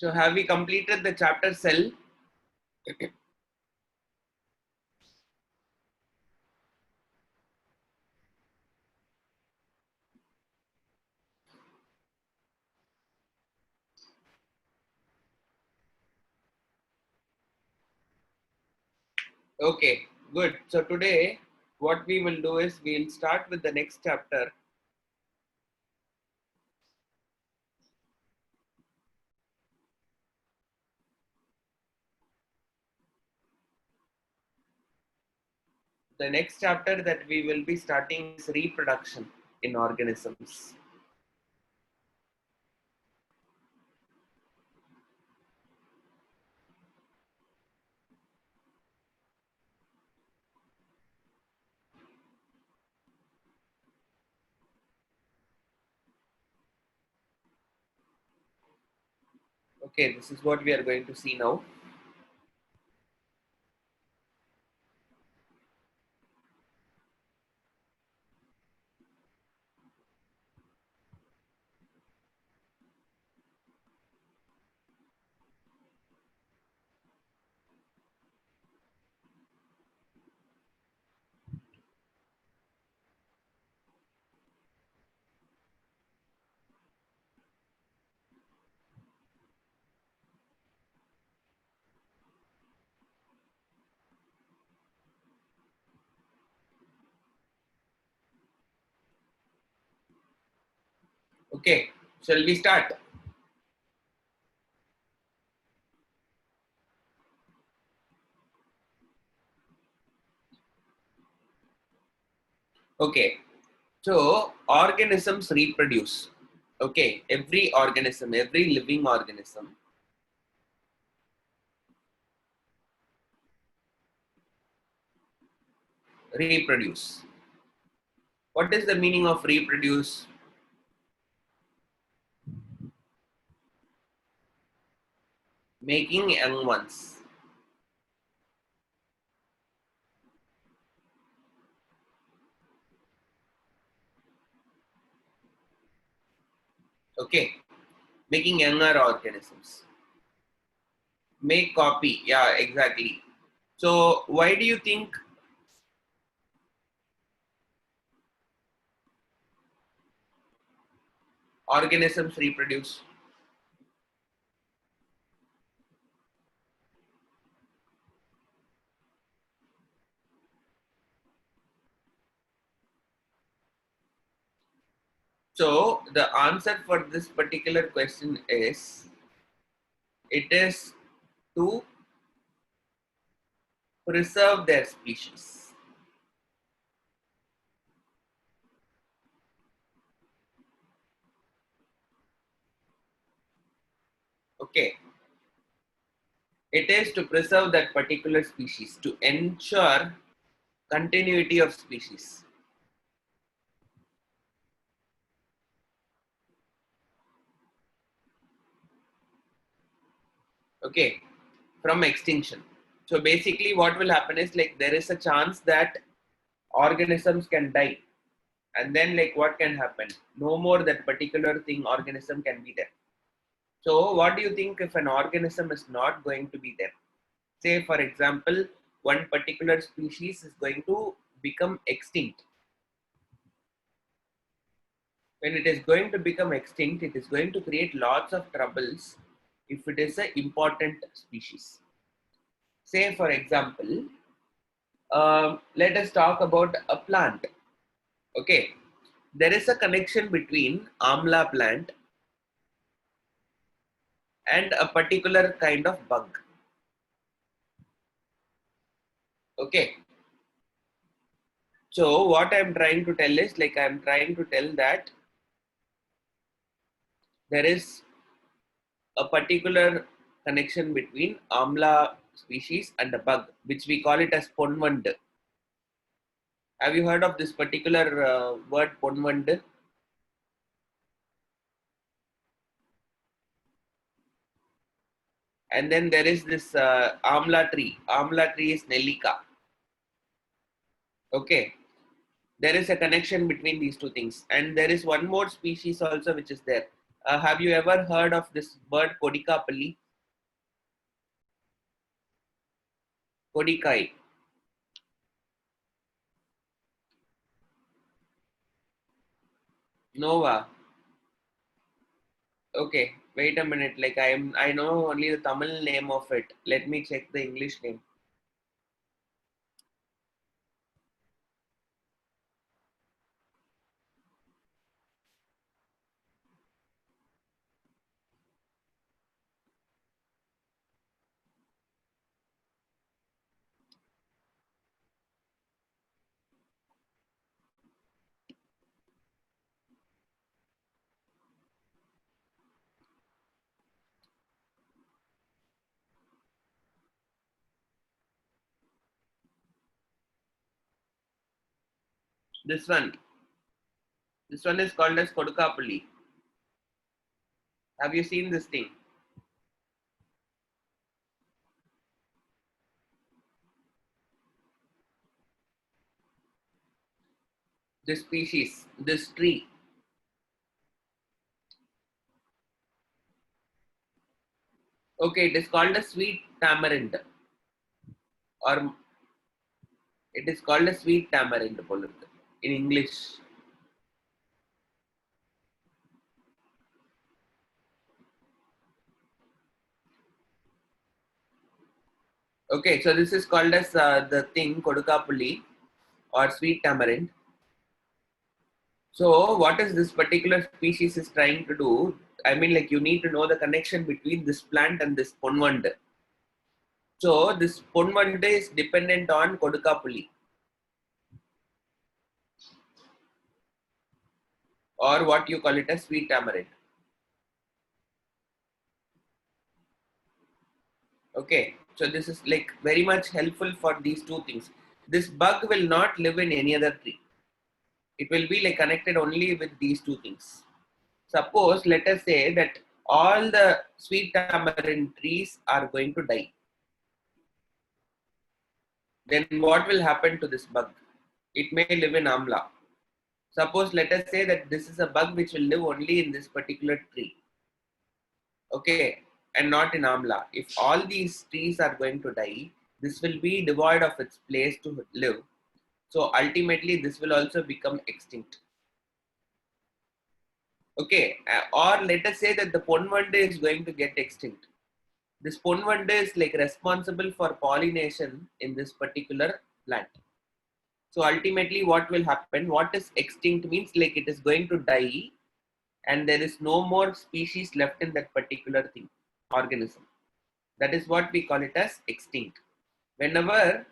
So have we completed the chapter cell? Okay, good. So today what we will do is we'll start with the next chapter. The next chapter that we will be starting is reproduction in organisms. Okay, this is what we are going to see now. Okay, shall we start? Okay, so organisms reproduce. Okay, every organism, every living organism reproduce. What is the meaning of reproduce? Making young ones. Okay, making younger organisms. Make copy. Yeah, exactly. So why do you think organisms reproduce? So the answer for this particular question is it is to preserve their species. Okay, it is to preserve that particular species, to ensure continuity of species. Okay, from extinction. So basically what will happen is like there is a chance that organisms can die, and then like what can happen, no more that particular thing organism can be there. So what do you think if an organism is not going to be there? Say for example, one particular species is going to become extinct. When it is going to become extinct, it is going to create lots of troubles if it is an important species. Say for example, let us talk about a plant. Okay, there is a connection between amla plant and a particular kind of bug. Okay, so what I'm trying to tell is like I'm trying to tell that there is a particular connection between amla species and a bug, which we call it as ponvand. Have you heard of this particular word ponvand? And then there is this amla tree. Amla tree is Nellika. Okay, there is a connection between these two things, and there is one more species also which is there. Have you ever heard of this bird Kodikapalli? Kodikai. Nova. Okay, wait a minute. Like I know only the Tamil name of it. Let me check the English name. This one. This one is called as Kodukapalli. Have you seen this thing? This species, this tree. Okay, it is called a sweet tamarind, or it is called a sweet tamarind in English. Okay, so this is called as the thing Kodukapalli or sweet tamarind. So what is this particular species is trying to do? I mean, like you need to know the connection between this plant and this ponvand. So this ponvand is dependent on Kodukapalli, or what you call it as sweet tamarind. Okay, so this is like very much helpful for these two things. This bug will not live in any other tree. It will be like connected only with these two things. Suppose let us say that all the sweet tamarind trees are going to die. Then what will happen to this bug? It may live in amla. Suppose let us say that this is a bug which will live only in this particular tree. Okay, and not in amla. If all these trees are going to die, this will be devoid of its place to live. So ultimately, this will also become extinct. Okay, or let us say that the ponvanda is going to get extinct. This ponvanda is like responsible for pollination in this particular plant. So ultimately, what will happen? What is extinct means like it is going to die, and there is no more species left in that particular thing, organism. That is what we call it as extinct. Whenever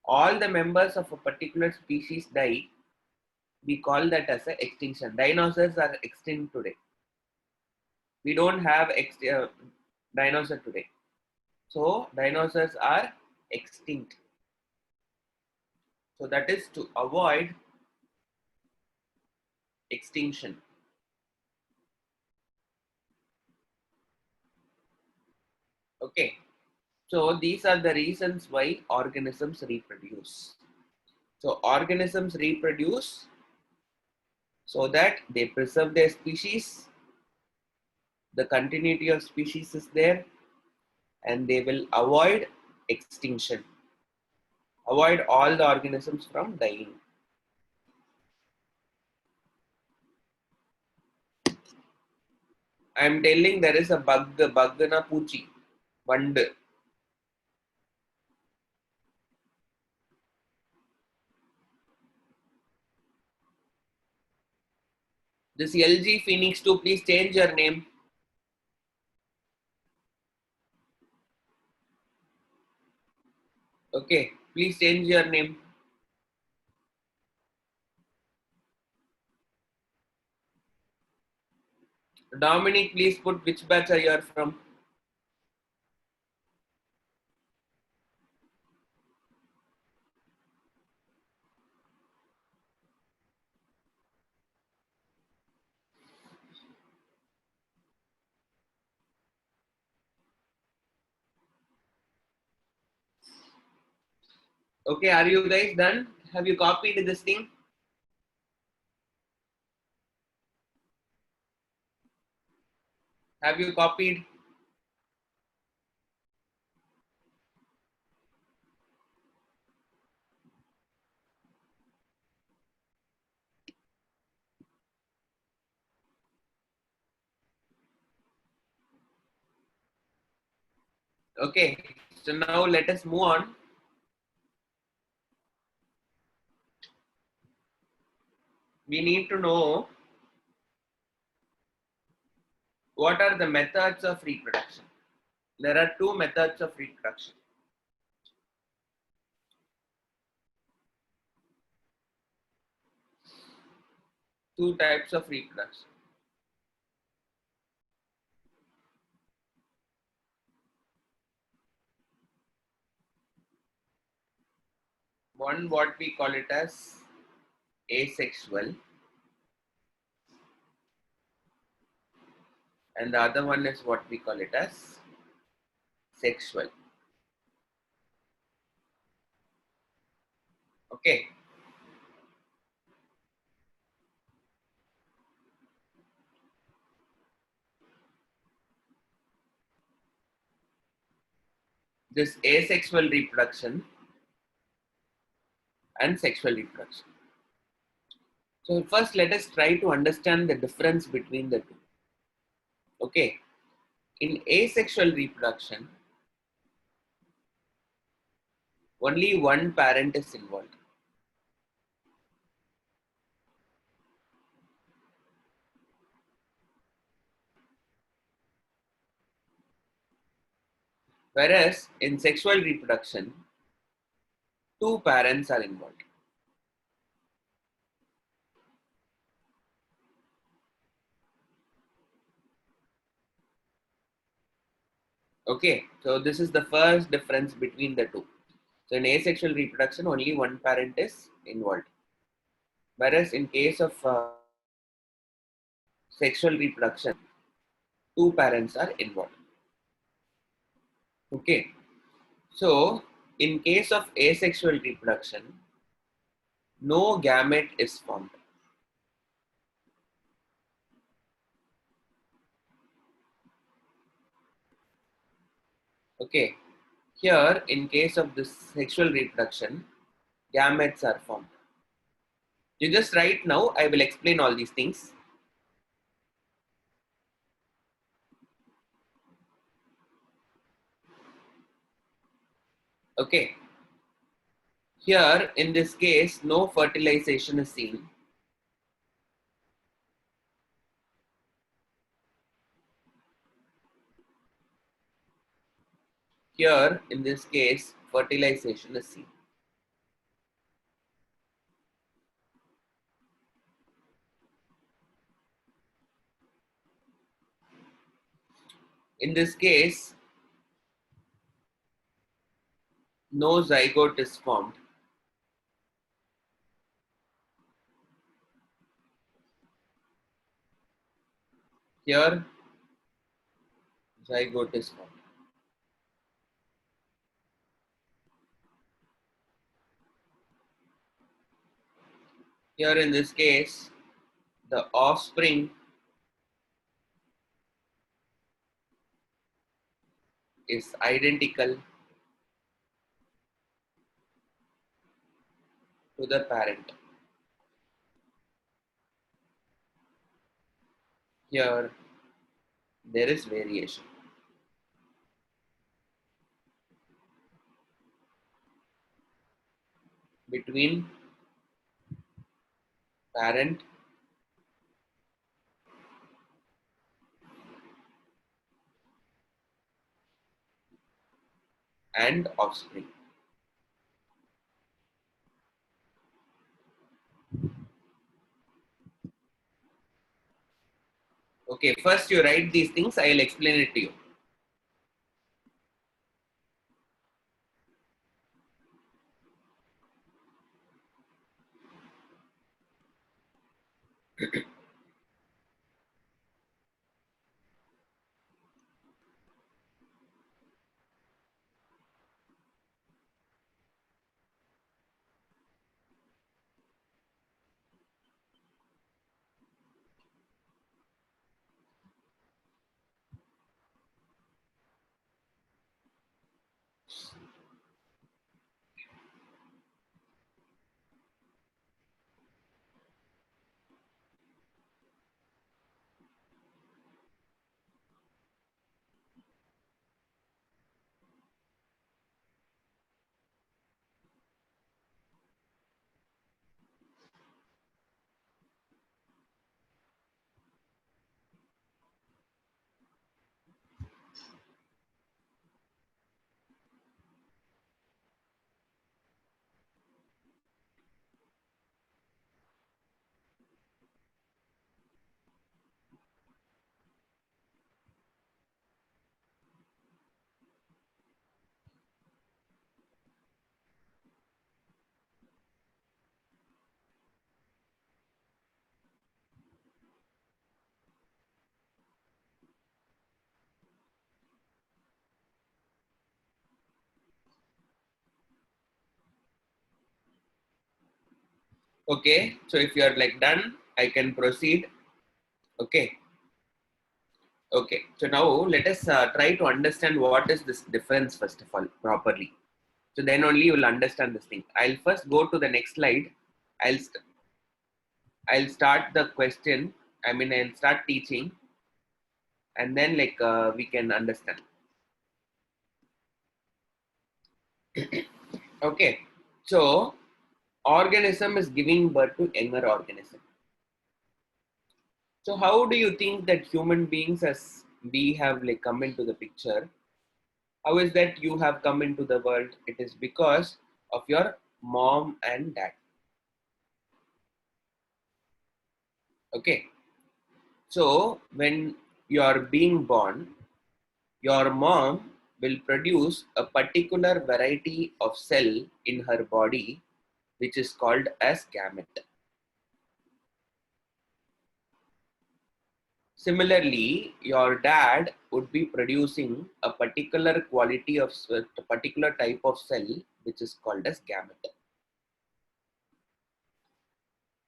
all the members of a particular species die, we call that as a extinction. Dinosaurs are extinct today. We don't have dinosaur today. So dinosaurs are extinct. So that is to avoid extinction. Okay. So these are the reasons why organisms reproduce. So organisms reproduce so that they preserve their species, the continuity of species is there, and they will avoid extinction, avoid all the organisms from dying. I am telling there is a bug na poochi, vand. This LG Phoenix 2, please change your name. Okay, please change your name. Dominic, please put which batch are you from. Okay, are you guys done? Have you copied this thing? Have you copied? Okay, so now let us move on. We need to know what are the methods of reproduction. There are two methods of reproduction. Two types of reproduction. One, what we call it as asexual, and the other one is what we call it as sexual. Okay. This asexual reproduction and sexual reproduction. So first let us try to understand the difference between the two. Okay. In asexual reproduction, only one parent is involved. Whereas in sexual reproduction, two parents are involved. Okay, so this is the first difference between the two. So in asexual reproduction, only one parent is involved. Whereas in case of sexual reproduction, two parents are involved. Okay, so in case of asexual reproduction, no gamete is formed. Okay, here in case of this sexual reproduction, gametes are formed. You just write now, I will explain all these things. Okay, here in this case, no fertilization is seen. Here in this case, fertilization is seen. In this case, no zygote is formed. Here, zygote is formed. Here in this case, the offspring is identical to the parent. Here, there is variation between parent and offspring. Okay, first you write these things, I will explain it to you. Okay, so if you are like done, I can proceed. Okay. Okay, so now let us try to understand what is this difference first of all properly. So then only you will understand this thing. I'll first go to the next slide. I'll st I'll start the question. I mean, I'll start teaching, and then like we can understand. Okay, so organism is giving birth to younger organism. So how do you think that human beings as we have like come into the picture? How is that you have come into the world? It is because of your mom and dad. Okay. So when you are being born, your mom will produce a particular variety of cell in her body, which is called as gamete. Similarly, your dad would be producing a particular quality of a particular type of cell, which is called as gamete.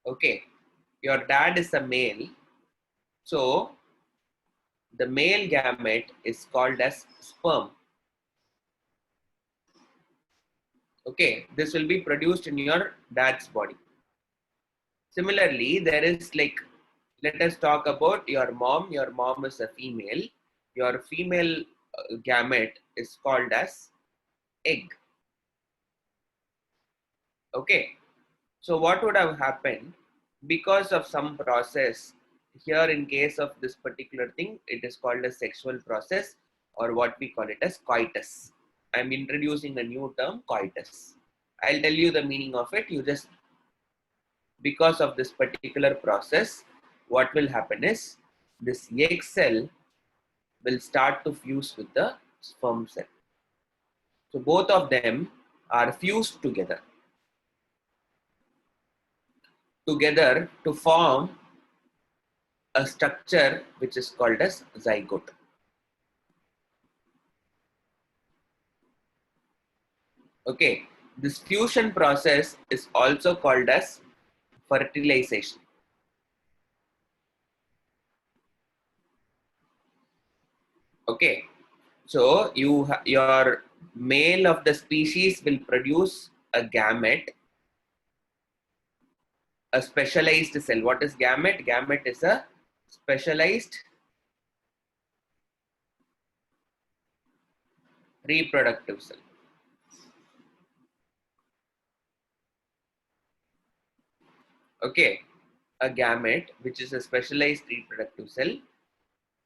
Okay, your dad is a male, so the male gamete is called as sperm. Okay, this will be produced in your dad's body. Similarly, there is like, let us talk about your mom. Your mom is a female. Your female gamete is called as egg. Okay, so what would have happened because of some process here in case of this particular thing, it is called a sexual process or what we call it as coitus. I'm introducing a new term, coitus. I'll tell you the meaning of it. You just, because of this particular process, what will happen is this egg cell will start to fuse with the sperm cell. So both of them are fused together to form a structure which is called as zygote. Okay, this fusion process is also called as fertilization. Okay, so your male of the species will produce a gamete, a specialized cell. What is gamete? Gamete is a specialized reproductive cell. Okay, a gamete, which is a specialized reproductive cell.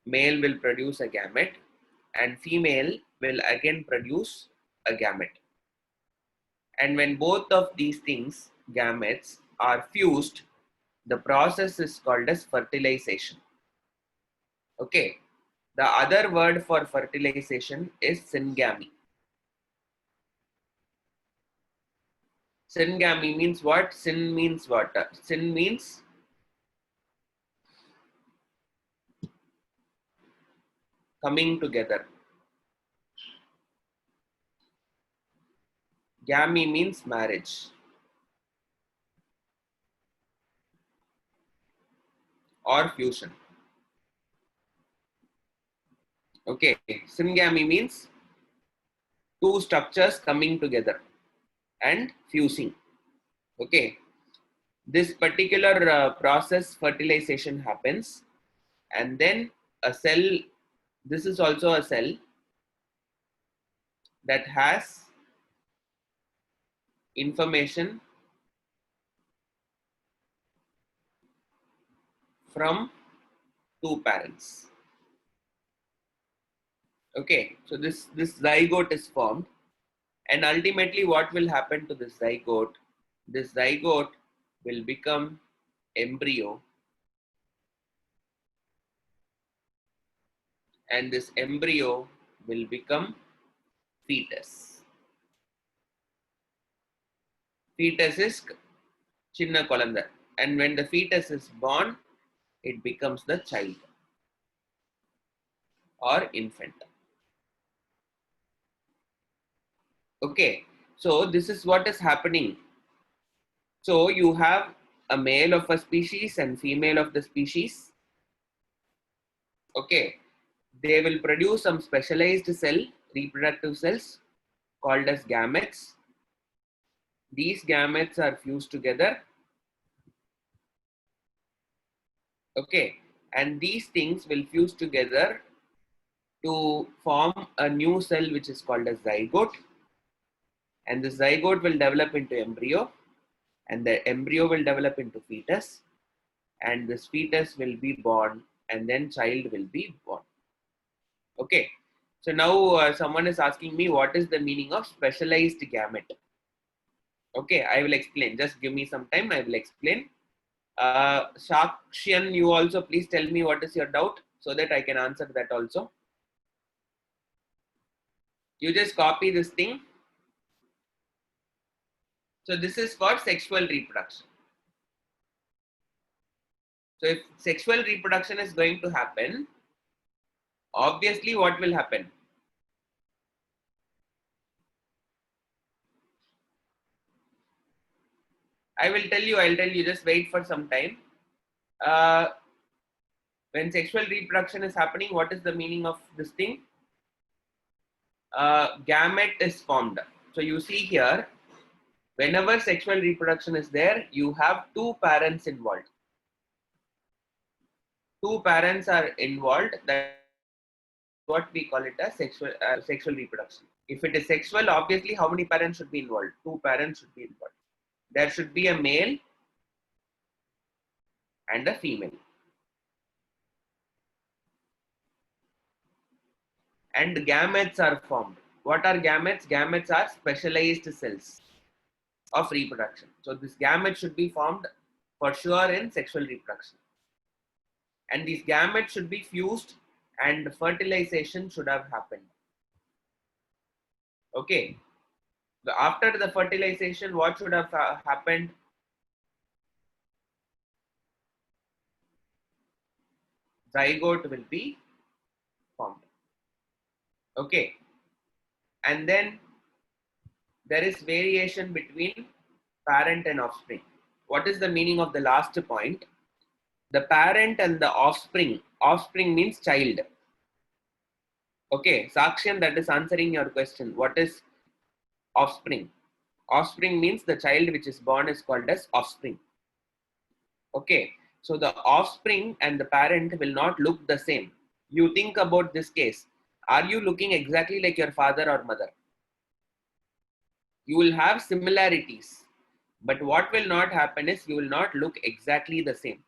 Male will produce a gamete and female will again produce a gamete. And when both of these things, gametes, are fused, the process is called as fertilization. Okay. The other word for fertilization is syngamy. Syngamy means what? Syn means what? Syn means coming together. Gamy means marriage or fusion. Okay. Syngamy means two structures coming together and fusing. Okay. This particular process, fertilization, happens, and then a cell, this is also a cell that has information from two parents. Okay, so this zygote is formed, and ultimately what will happen to this zygote? This zygote will become embryo, and this embryo will become fetus. Fetus is chinna kolanda, and when the fetus is born, it becomes the child or infant. Okay, so this is what is happening. So you have a male of a species and female of the species. Okay, they will produce some specialized cell, reproductive cells called as gametes. These gametes are fused together. Okay, and these things will fuse together to form a new cell which is called as zygote, and the zygote will develop into embryo, and the embryo will develop into fetus, and this fetus will be born, and then child will be born. Okay, so now someone is asking me what is the meaning of specialized gamete. Okay, I will explain. Just give me some time, I will explain. Sakshan, you also please tell me what is your doubt so that I can answer that also. You just copy this thing. So this is for sexual reproduction. So if sexual reproduction is going to happen, obviously what will happen? I'll tell you, just wait for some time. When sexual reproduction is happening, what is the meaning of this thing? Gamete is formed. So you see here, whenever sexual reproduction is there, you have two parents involved. Two parents are involved. That's what we call it as sexual reproduction. If it is sexual, obviously how many parents should be involved? Two parents should be involved. There should be a male and a female. And gametes are formed. What are gametes? Gametes are specialized cells of reproduction. So this gamete should be formed for sure in sexual reproduction. And these gametes should be fused and fertilization should have happened. Okay. After the fertilization, what should have happened? Zygote will be formed. Okay. And then there is variation between parent and offspring. What is the meaning of the last point? The parent and the offspring. Offspring means child. Okay, Sakshan, that is answering your question. What is offspring? Offspring means the child which is born is called as offspring. Okay, so the offspring and the parent will not look the same. You think about this case. Are you looking exactly like your father or mother? You will have similarities, but what will not happen is you will not look exactly the same.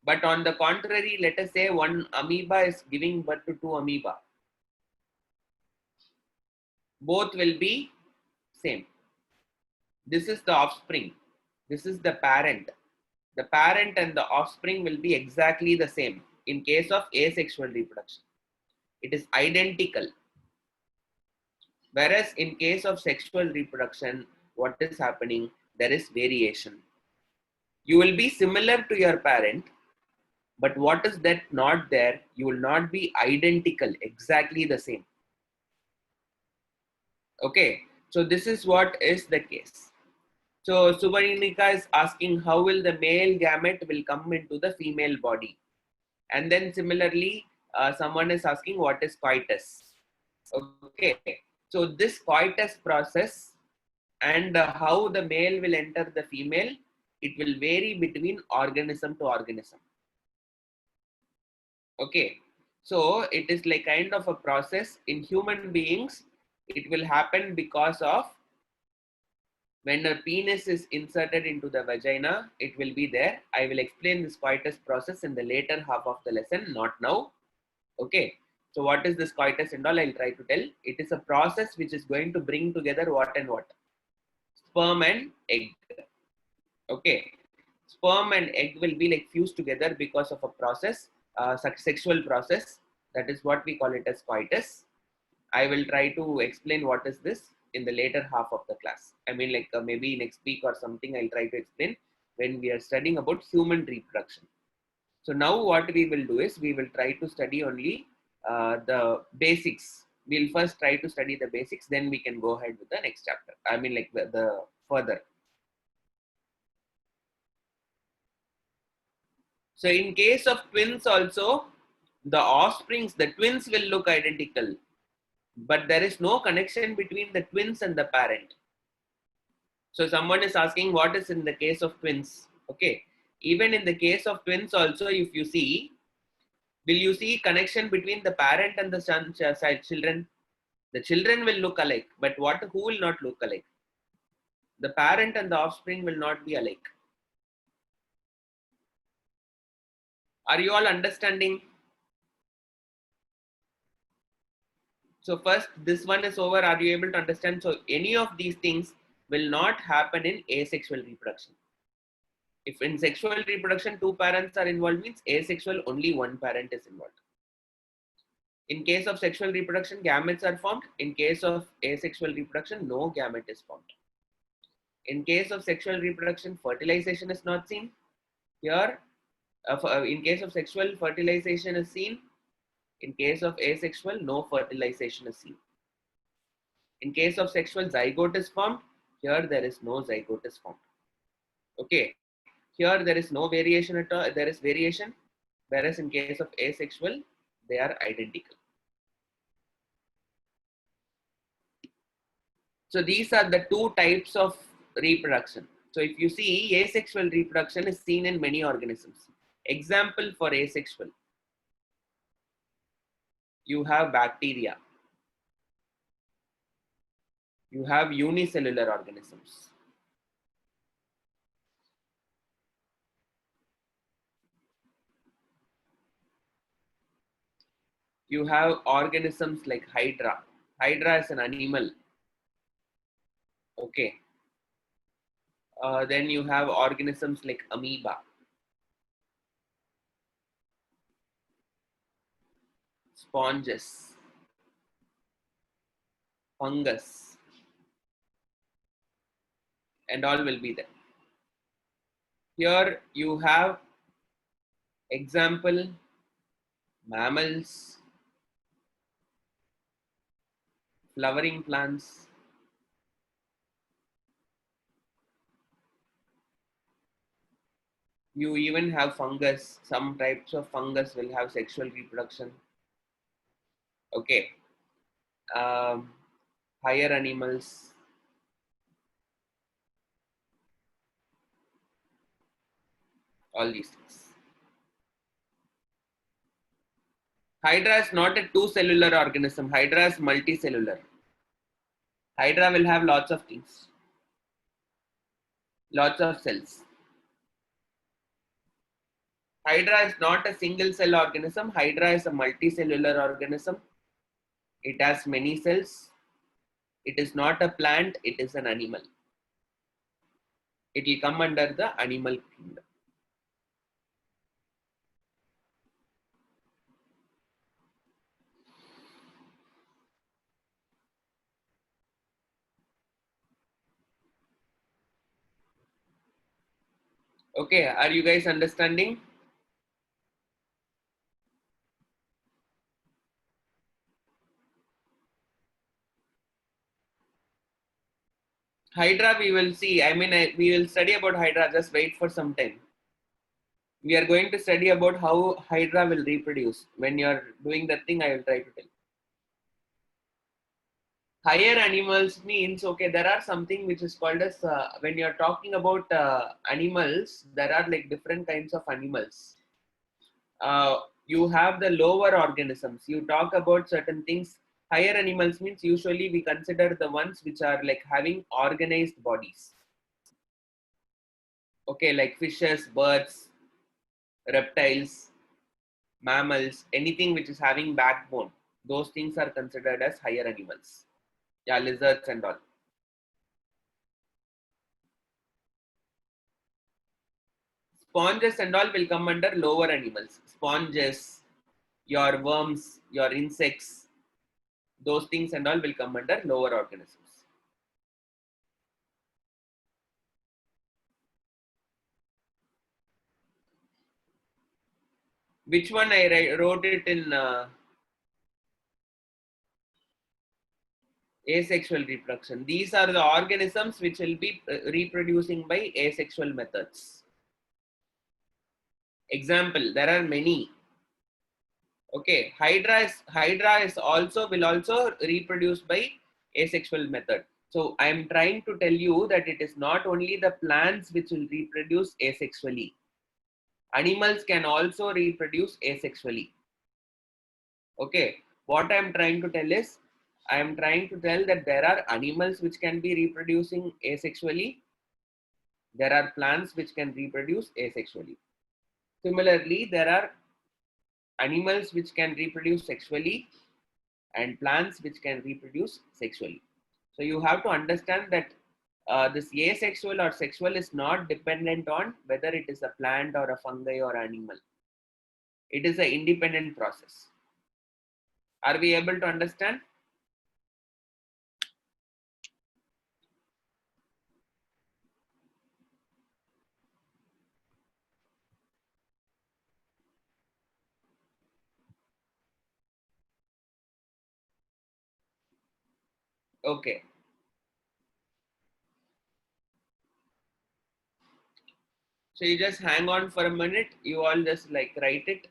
But on the contrary, let us say one amoeba is giving birth to two amoeba. Both will be same. This is the offspring. This is the parent. The parent and the offspring will be exactly the same in case of asexual reproduction. It is identical. Whereas in case of sexual reproduction, what is happening? There is variation. You will be similar to your parent, but what is that not there? You will not be identical, exactly the same. Okay, so this is what is the case. So Subarnika is asking how will the male gamete will come into the female body, and then similarly someone is asking what is coitus. Okay, so this coitus process and how the male will enter the female, it will vary between organism to organism. Okay, so it is like kind of a process in human beings. It will happen because of when a penis is inserted into the vagina, it will be there. I will explain this coitus process in the later half of the lesson, not now. Okay, so what is this coitus and all? I'll try to tell. It is a process which is going to bring together what and what? Sperm and egg. Okay, sperm and egg will be like fused together because of a process, sexual process. That is what we call it as coitus. I will try to explain what is this in the later half of the class. I mean, like maybe next week or something, I'll try to explain when we are studying about human reproduction. So now what we will do is we will try to study only the basics. We'll first try to study the basics, then we can go ahead with the next chapter. I mean, like the further. So in case of twins also, the offsprings, the twins will look identical, but there is no connection between the twins and the parent. So someone is asking what is in the case of twins. Okay, even in the case of twins also, if you see, will you see connection between the parent and the children? The children will look alike, but who will not look alike? The parent and the offspring will not be alike. Are you all understanding? So first, this one is over. Are you able to understand? So any of these things will not happen in asexual reproduction. If in sexual reproduction, two parents are involved, means asexual, only one parent is involved. In case of sexual reproduction, gametes are formed. In case of asexual reproduction, no gamete is formed. In case of sexual reproduction, fertilization is not seen. Here, in case of sexual, fertilization is seen. In case of asexual, no fertilization is seen. In case of sexual, zygote is formed. Here, there is no zygote is formed. Okay. Here, there is no variation at all. There is variation. Whereas in case of asexual, they are identical. So these are the two types of reproduction. So if you see, asexual reproduction is seen in many organisms. Example for asexual, you have bacteria, you have unicellular organisms, you have organisms like hydra. Hydra is an animal. Okay. Then you have organisms like amoeba, sponges, fungus, and all will be there. Here you have example mammals, flowering plants, you even have fungus. Some types of fungus will have sexual reproduction. Okay. Higher animals, all these things. Hydra is not a two-cellular organism. Hydra is multicellular. Hydra will have lots of things, lots of cells. Hydra is not a single cell organism. Hydra is a multicellular organism. It has many cells. It is not a plant. It is an animal. It will come under the animal kingdom. Okay, are you guys understanding? Hydra we will see. We will study about Hydra. Just wait for some time. We are going to study about how Hydra will reproduce. When you are doing that thing, I will try to tell. Higher animals means, okay, there are something which is called as, when you are talking about animals, there are like different kinds of animals. You have the lower organisms. You talk about certain things. Higher animals means usually we consider the ones which are like having organized bodies. Okay, like fishes, birds, reptiles, mammals, anything which is having backbone. Those things are considered as higher animals. Yeah, lizards and all. Sponges and all will come under lower animals. Sponges, your worms, your insects, those things and all will come under lower organisms. Which one I wrote it in asexual reproduction. These are the organisms which will be reproducing by asexual methods. Example, there are many. Okay, Hydra is also will also reproduce by asexual method. So I am trying to tell you that it is not only the plants which will reproduce asexually. Animals can also reproduce asexually. Okay, what I am trying to tell is, I am trying to tell that there are animals which can be reproducing asexually. There are plants which can reproduce asexually. Similarly, there are animals which can reproduce sexually and plants which can reproduce sexually. So you have to understand that this asexual or sexual is not dependent on whether it is a plant or a fungi or animal. It is an independent process. Are we able to understand? Okay. So you just hang on for a minute. You all just like write it.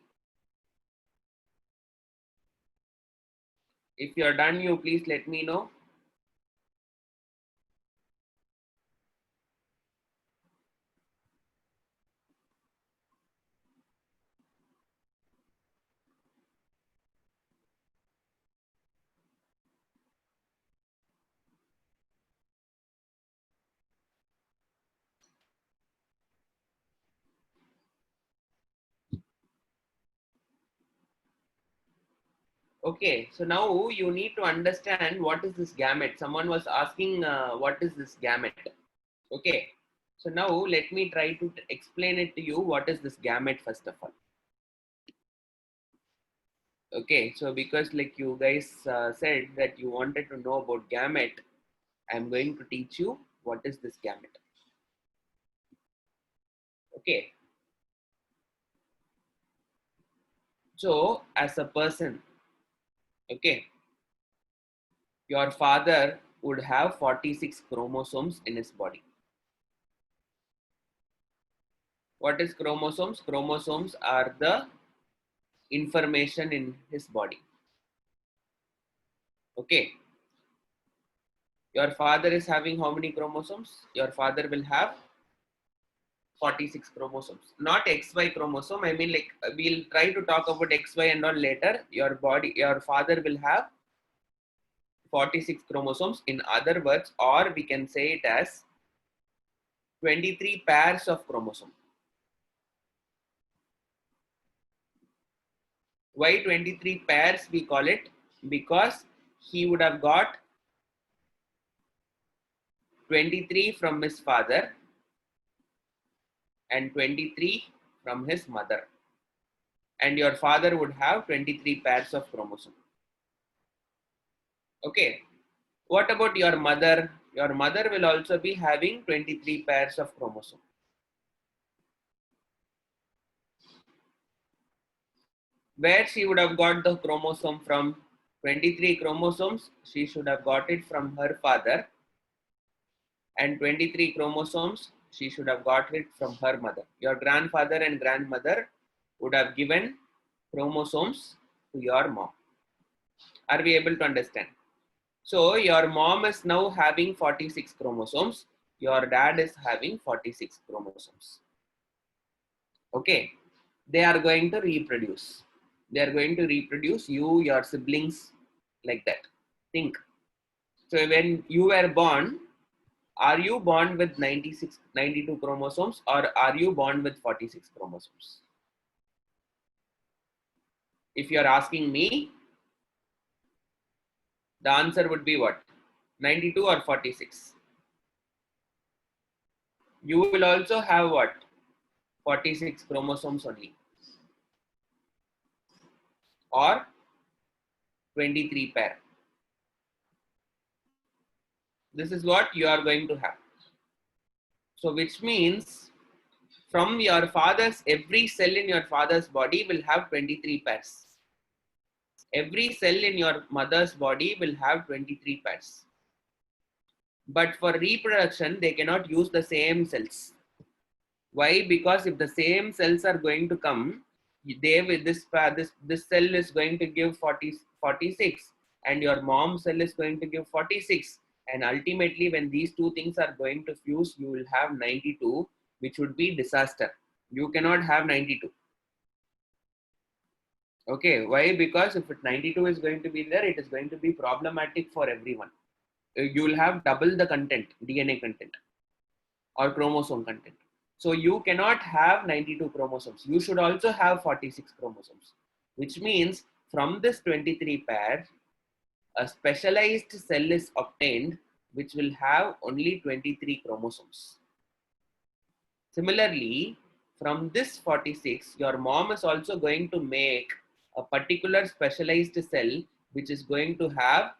If you're done, you please let me know. Okay, so now you need to understand what is this gamete. Someone was asking what is this gamete. Okay, so now let me try to explain it to you. What is this gamete first of all? Okay, so because like you guys said that you wanted to know about gamete, I'm going to teach you what is this gamete. Okay, so as a person, okay, your father would have 46 chromosomes in his body. What is chromosomes? Chromosomes are the information in his body. Okay, your father is having how many chromosomes? Your father will have 46 chromosomes, not XY chromosome. I mean, like we'll try to talk about XY and all later. Your father will have 46 chromosomes. In other words, or we can say it as 23 pairs of chromosome. Why 23 pairs we call it? Because he would have got 23 from his father and 23 from his mother. And your father would have 23 pairs of chromosome. Okay. What about your mother? Your mother will also be having 23 pairs of chromosome. Where she would have got the chromosome from? 23 chromosomes, she should have got it from her father, and 23 chromosomes, she should have got it from her mother. Your grandfather and grandmother would have given chromosomes to your mom. Are we able to understand? So your mom is now having 46 chromosomes. Your dad is having 46 chromosomes. Okay. They are going to reproduce. They are going to reproduce you, your siblings, like that. Think. So when you were born, are you born with 96, 92 chromosomes, or are you born with 46 chromosomes? If you are asking me, the answer would be what? 92 or 46? You will also have what? 46 chromosomes only, or 23 pair. This is what you are going to have. So which means from your father's, every cell in your father's body will have 23 pairs. Every cell in your mother's body will have 23 pairs. But for reproduction, they cannot use the same cells. Why? Because if the same cells are going to come, they with this cell is going to give 46, and your mom cell is going to give 46, and ultimately when these two things are going to fuse, you will have 92, which would be disaster. You cannot have 92. Okay, why? Because if 92 is going to be there, it is going to be problematic for everyone. You will have double the content, DNA content or chromosome content. So you cannot have 92 chromosomes. You should also have 46 chromosomes, which means from this 23 pair, a specialized cell is obtained which will have only 23 chromosomes. Similarly, from this 46, your mom is also going to make a particular specialized cell which is going to have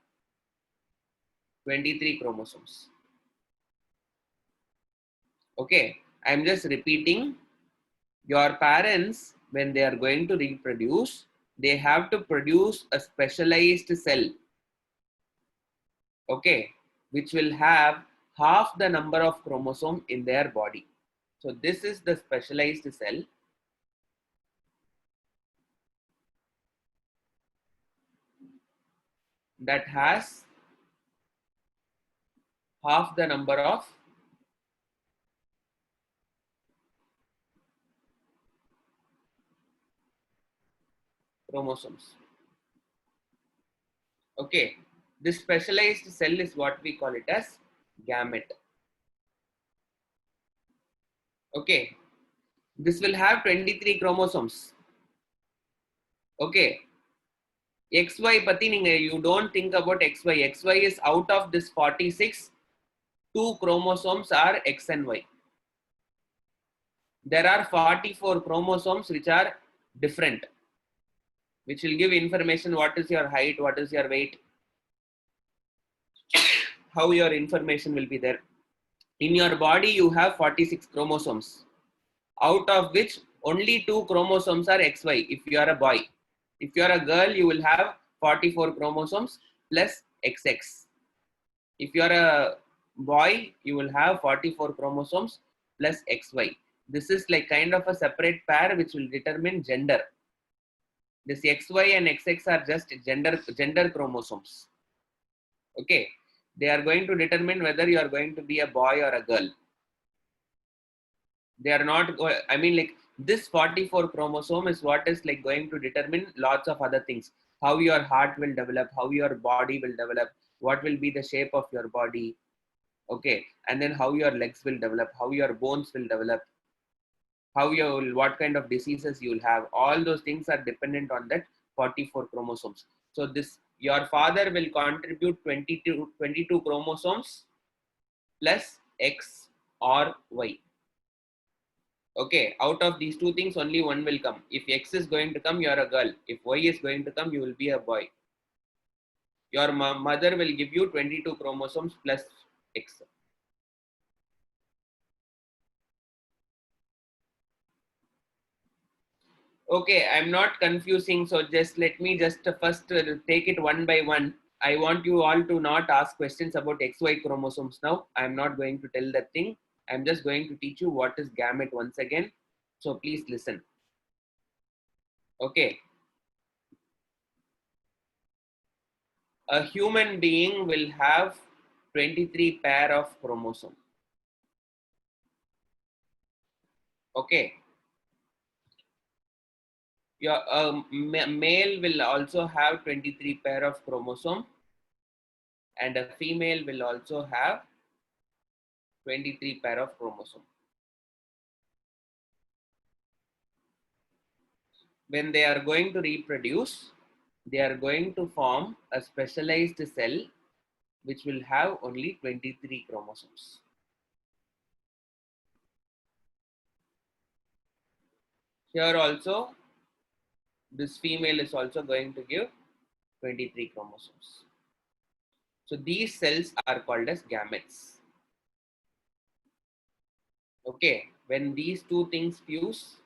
23 chromosomes. Okay, I'm just repeating. Your parents, when they are going to reproduce, they have to produce a specialized cell, okay, which will have half the number of chromosome in their body. So this is the specialized cell. That has half the number of chromosomes. Okay, this specialized cell is what we call it as gamete. Okay, this will have 23 chromosomes. Okay, XY pati you don't think about XY. XY is out of this 46, 2 chromosomes are X and Y. There are 44 chromosomes which are different, which will give information what is your height, what is your weight, how your information will be there. In your body, you have 46 chromosomes, out of which only 2 chromosomes are XY if you are a boy. If you are a girl, you will have 44 chromosomes plus XX. If you are a boy, you will have 44 chromosomes plus XY. This is like kind of a separate pair which will determine gender. This XY and XX are just gender chromosomes. Okay, they are going to determine whether you are going to be a boy or a girl. They are not, I mean, like this 44 chromosome is what is like going to determine lots of other things. How your heart will develop, how your body will develop, what will be the shape of your body. Okay, and then how your legs will develop, how your bones will develop, how you will, what kind of diseases you will have. All those things are dependent on that 44 chromosomes. So this, your father will contribute 22 chromosomes plus X or Y. Okay, out of these two things, only one will come. If X is going to come, you are a girl. If Y is going to come, you will be a boy. Your mother will give you 22 chromosomes plus X. Okay, I'm not confusing. So just let me just first take it one by one. I want you all to not ask questions about XY chromosomes now. I'm not going to tell that thing. I'm just going to teach you what is gamete once again. So please listen. Okay. A human being will have 23 pair of chromosomes. Okay. Your male will also have 23 pair of chromosome, and a female will also have 23 pair of chromosome. When they are going to reproduce, they are going to form a specialized cell which will have only 23 chromosomes. Here also, this female is also going to give 23 chromosomes. So these cells are called as gametes. Okay, when these two things fuse,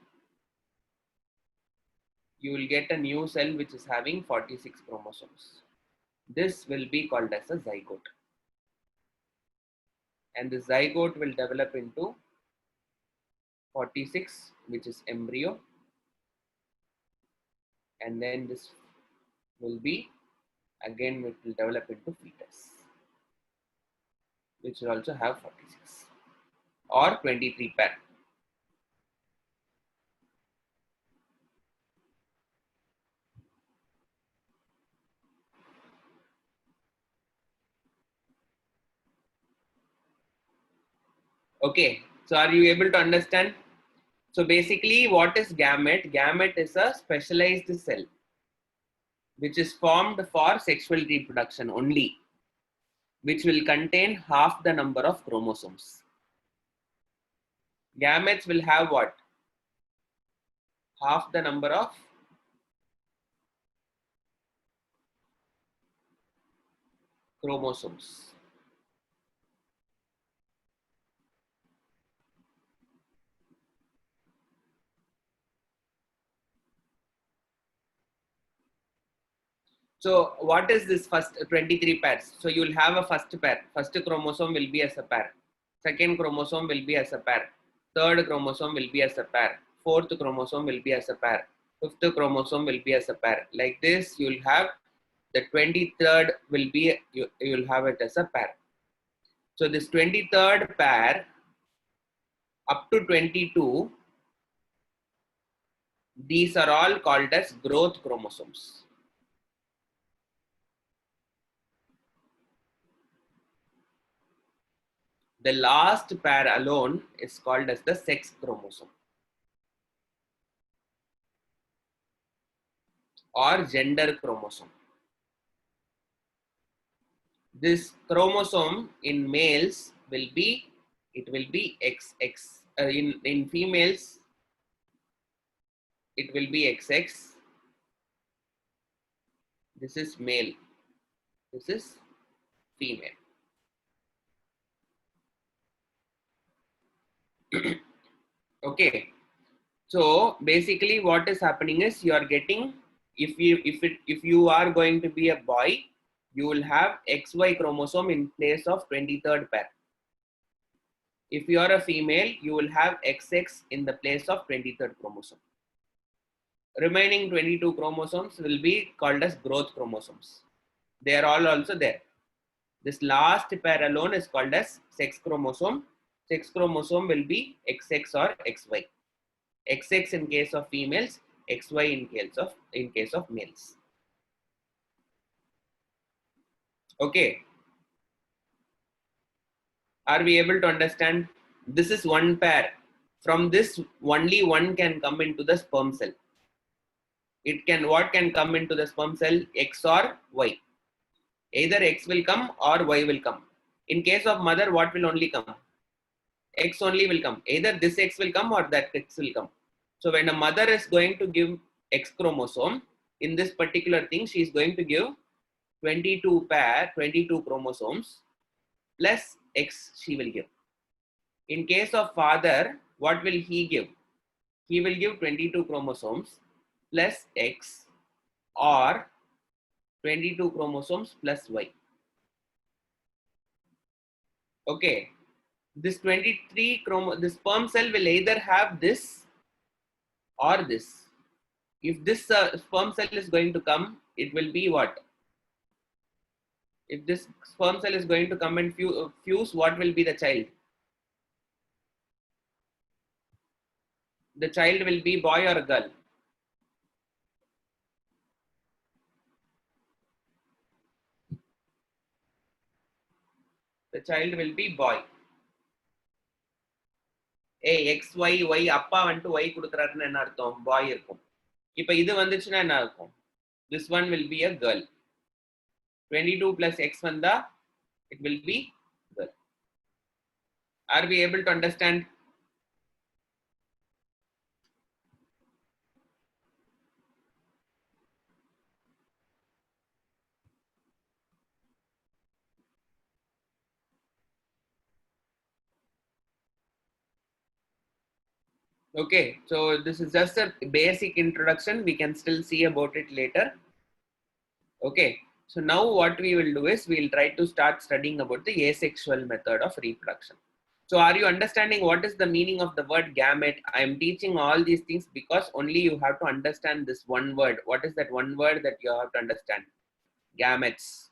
you will get a new cell which is having 46 chromosomes. This will be called as a zygote. And the zygote will develop into 46, which is embryo, and then this will be, again it will develop into fetus, which will also have 46 or 23 pair. Okay, so are you able to understand? So basically, what is gamete? Gamete is a specialized cell which is formed for sexual reproduction only, which will contain half the number of chromosomes. Gametes will have what? Half the number of chromosomes. So what is this first 23 pairs? So you will have a first pair. First chromosome will be as a pair. Second chromosome will be as a pair. Third chromosome will be as a pair. Fourth chromosome will be as a pair. Fifth chromosome will be as a pair. Like this, you will have the 23rd will be, you will have it as a pair. So this 23rd pair up to 22, these are all called as growth chromosomes. The last pair alone is called as the sex chromosome or gender chromosome. This chromosome in males will be, it will be XX. In females, it will be XX. This is male. This is female. Okay. So basically, what is happening is you are getting, if you are going to be a boy, you will have XY chromosome in place of 23rd pair. If you are a female, you will have XX in the place of 23rd chromosome. Remaining 22 chromosomes will be called as growth chromosomes. They are all also there. This last pair alone is called as sex chromosome. Sex chromosome will be XX or XY. XX in case of females, XY in case of males. Okay. Are we able to understand? This is one pair. From this, only one can come into the sperm cell. What can come into the sperm cell? X or Y. Either X will come or Y will come. In case of mother, what will only come? X only will come. Either this X will come or that X will come. So when a mother is going to give X chromosome, in this particular thing, she is going to give 22 chromosomes plus X she will give. In case of father, what will he give? He will give 22 chromosomes plus X or 22 chromosomes plus Y. Okay. This 23 this sperm cell will either have this or this. If this sperm cell is going to come, it will be what? If this sperm cell is going to come and fuse, what will be the child? The child will be boy or girl? The child will be boy. X, Y, Y, அப்பா வந்துட்டு Y கொடுக்குறாருன்னு என்ன அர்த்தம்? பாய் இருக்கும். இப்போ இது வந்துச்சுன்னா என்ன இருக்கும்? This one will be a girl. 22 plus X வந்தா, it will be girl. Are we able to understand? Okay, so this is just a basic introduction. We can still see about it later. Okay, so now what we will do is we will try to start studying about the asexual method of reproduction. So are you understanding what is the meaning of the word gamete? I am teaching all these things because only you have to understand this one word. What is that one word that you have to understand? Gametes.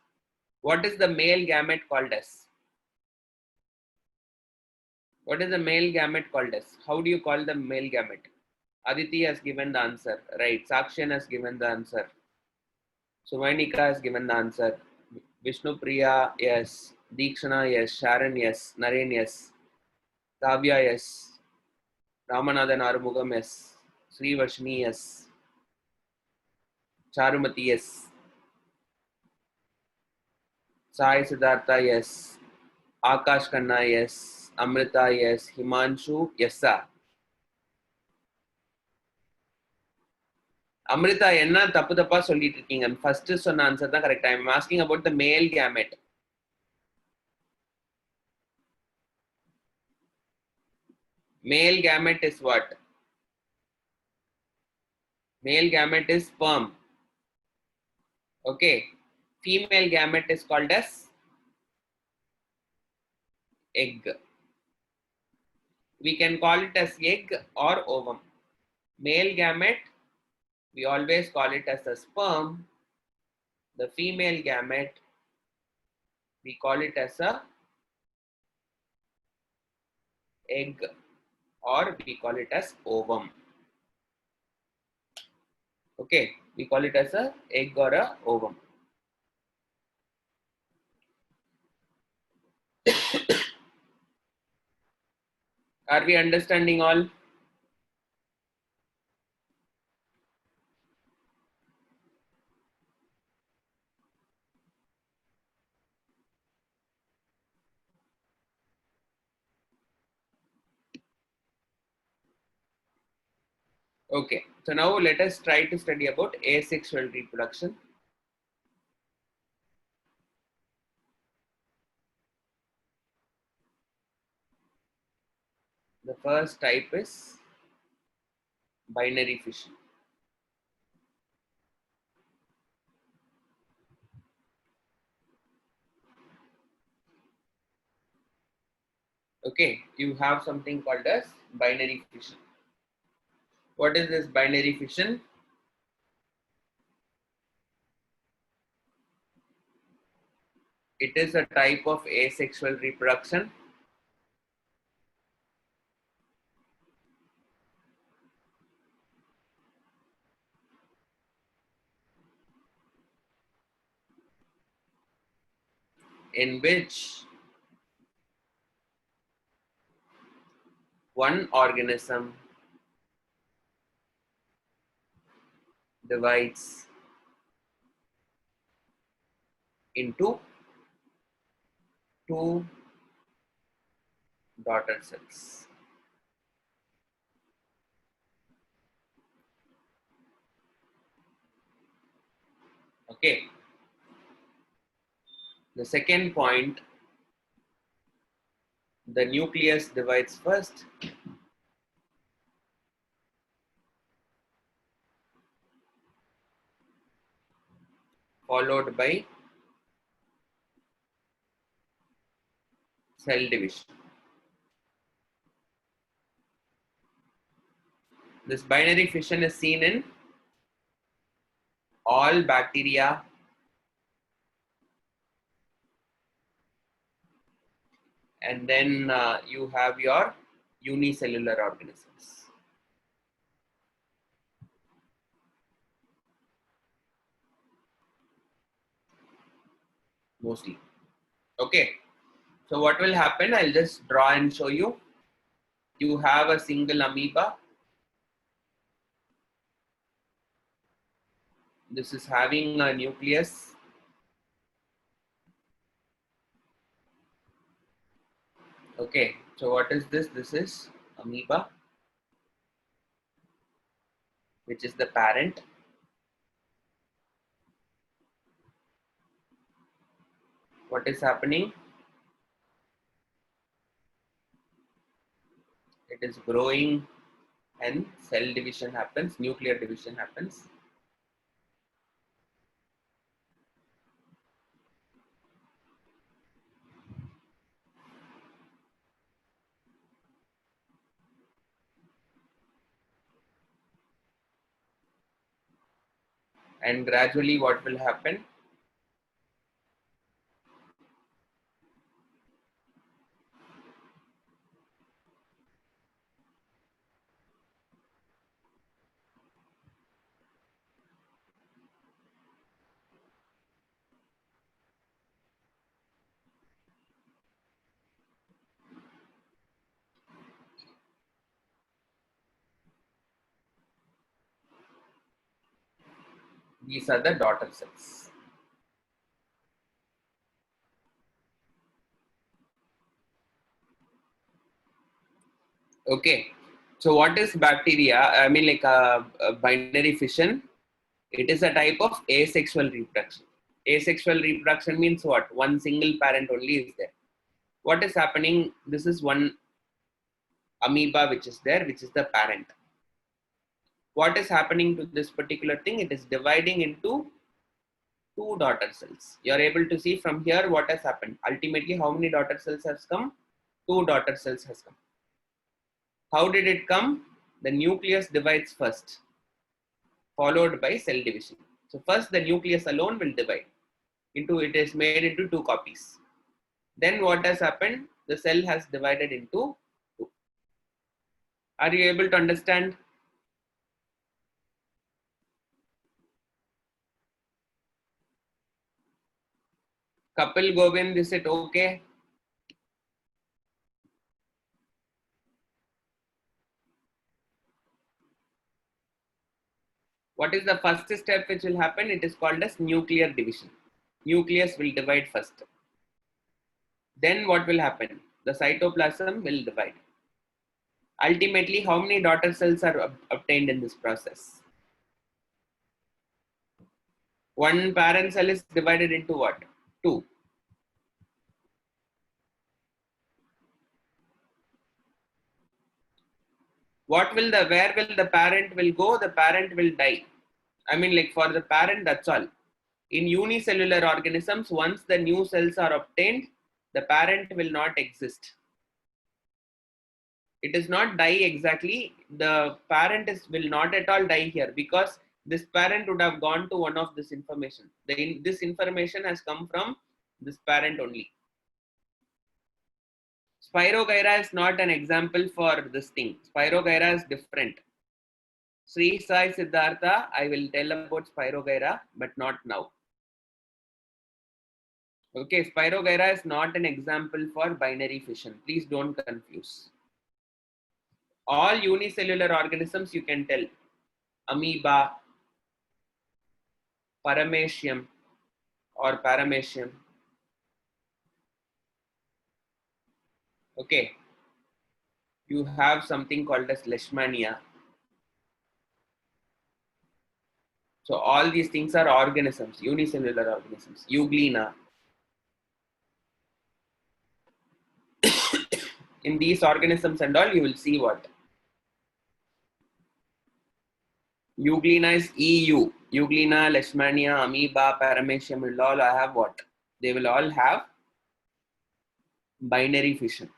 What is the male gamete called as? What is the male gamete called as? How do you call the male gamete? Aditi has given the answer. Right. Sakshan has given the answer. Sumainika has given the answer. Vishnu Priya, yes. Deekshana, yes. Sharon, yes. Naren, yes. Kavya, yes. Ramanathan Arumugam, yes. Sri Vashni, yes. Charumati, yes. Sai Siddhartha, yes. Akash Khanna, yes. Amrita, yes. Himanshu, yes, sir. Amrita, என்ன தப்பு தப்பா சொல்லிட்டு இருக்கீங்க? First சொன்ன answer தான் correct. I am asking about the male gamete. Male gamete is what? Male gamete is sperm. Okay. Female gamete is called as egg. We can call it as egg or ovum. Male gamete, we always call it as a sperm. The female gamete, we call it as a egg or we call it as ovum. Okay, we call it as a egg or a ovum. Are we understanding all? Okay, so now let us try to study about asexual reproduction. The first type is binary fission. Okay, you have something called as binary fission. What is this binary fission? It is a type of asexual reproduction in which one organism divides into two daughter cells. Okay. The second point, the nucleus divides first, followed by cell division. This binary fission is seen in all bacteria and then you have your unicellular organisms. Mostly. Okay. So what will happen? I'll just draw and show you. You have a single amoeba. This is having a nucleus. Okay. So what is this? This is amoeba, which is the parent. What is happening? It is growing and cell division happens, nuclear division happens. and gradually what will happen? These are the daughter cells. Okay. So what is bacteria? I mean, like binary fission. It is a type of asexual reproduction. Asexual reproduction means what? One single parent only is there. What is happening? This is one amoeba which is there, which is the parent. What is happening to this particular thing? It is dividing into two daughter cells. You are able to see from here what has happened. Ultimately, how many daughter cells has come? Two daughter cells has come. How did it come? The nucleus divides first, followed by cell division. So first the nucleus alone will divide into, it is made into two copies. Then what has happened? The cell has divided into two. Are you able to understand? Kapil Govind, is it okay? What is the first step which will happen? It is called as nuclear division. Nucleus will divide first. Then what will happen? The cytoplasm will divide. Ultimately, how many daughter cells are obtained in this process? One parent cell is divided into what? Two. What will the, where will the parent will go? The parent will die. I mean, like for the parent, that's all. In unicellular organisms, once the new cells are obtained, the parent will not exist. It does not die exactly. The parent will not at all die here, because this parent would have gone to one of this information. This information has come from this parent only. Spirogyra is not an example for this thing. Spirogyra is different. Sri Sai Siddhartha, I will tell about Spirogyra, but not now. Okay, Spirogyra is not an example for binary fission. Please don't confuse. All unicellular organisms you can tell. Amoeba, Paramecium or Paramecium. Okay, you have something called as Leishmania. So all these things are organisms, unicellular organisms. Euglena. In these organisms and all, you will see what? Euglena is EU. Euglena, Leishmania, Amoeba, Paramecium will all have what? They will all have binary fission.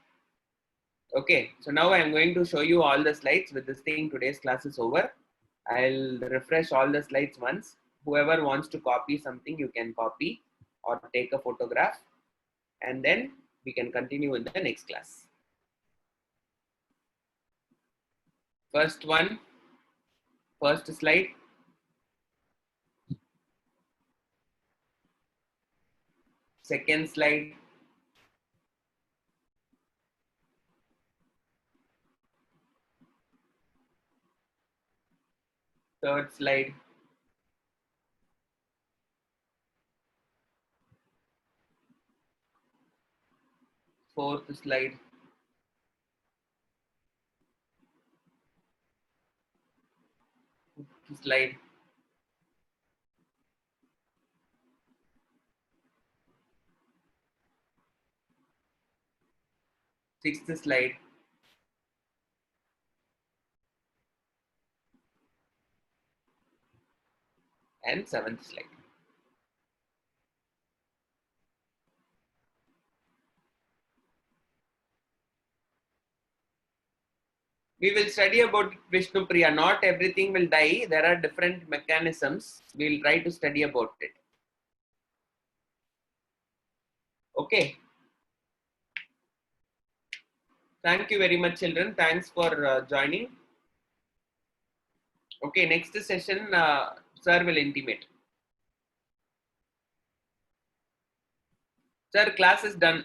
Okay, so now I am going to show you all the slides. With this thing, today's class is over. I'll refresh all the slides once. Whoever wants to copy something, you can copy or take a photograph, and then we can continue in the next class. First one, first slide. Second slide. Third slide. Fourth slide. Fifth slide. Sixth slide. And seventh slide. We will study about Vishnu Priya. Not everything will die. There are different mechanisms. We'll try to study about it. Okay. Thank you very much, children. Thanks for joining. Okay, next session, sir will intimate. Sir, class is done.